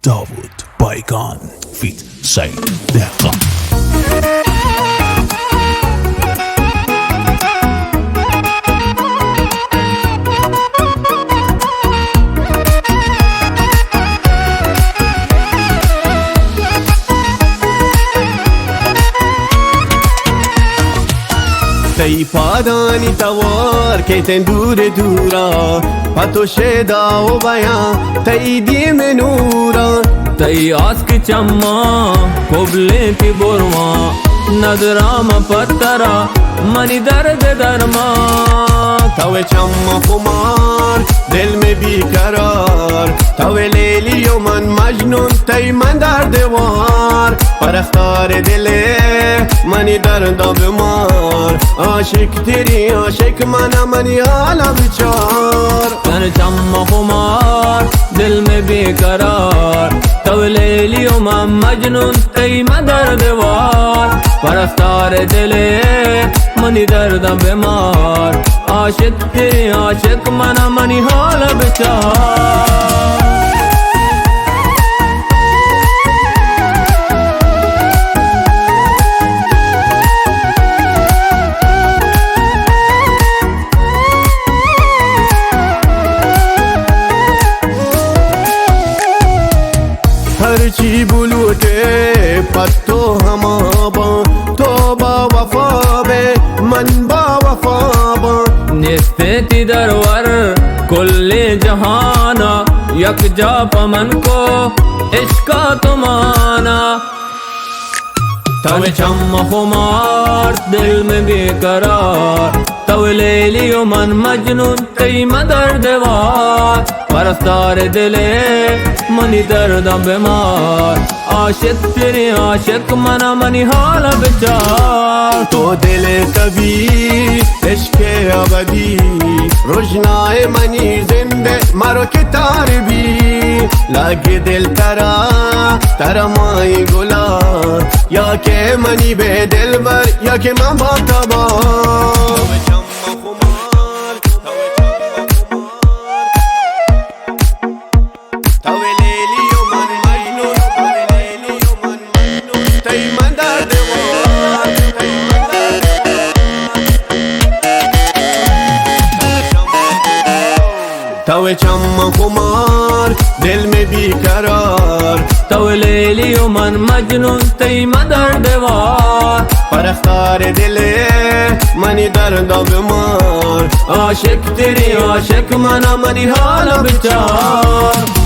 داوود بایگان فیت سعید دهقان. تی پادانی توار که تن دور دورا پتو شدا و بیان تی دیم نورا تی آسک چما قبله تی برما ندرام پترا منی درد درما تو چما خمار دل میں بیقرار تو لیلی و من مجنون تی من در دوار پرختار دل منی درد بمار عاشق تیری عاشق منی حالا بچار تن چما خمار دل میں بیقرار تو لیلی و من مجنون تی من درد وار پرختار دل منی درد بیمار عاشق تیری عاشق منی حال بچار. हरची बुलूटे पत्तो हमा बा तो बा वफा बे मन बा वफा बा निस्ते दरवर कुल्ले जहाना यक जा पमन को इश्का तुमाना तव चम खुमार दिल में बेकरार तव लेली मन मजनून तई मदर देवार परस्तार दिले मनी दर्द बीमार आशिक तेरे आशिक मनी हाल बेचार तो दिल कभी इश्क अबदी रोशनाए मनी जिंदे मारो के तार भी लागे दिल तरा माई गुला या के मनी बे दिल बर या के माँ बाप तबा तो चम कुमार दिल में बेकरार तो लेली मन मजनून तई मदर देवार परख्तार दिले मनी दर्द बीमार आशिक तेरी आशिक मनी हाल बेचार.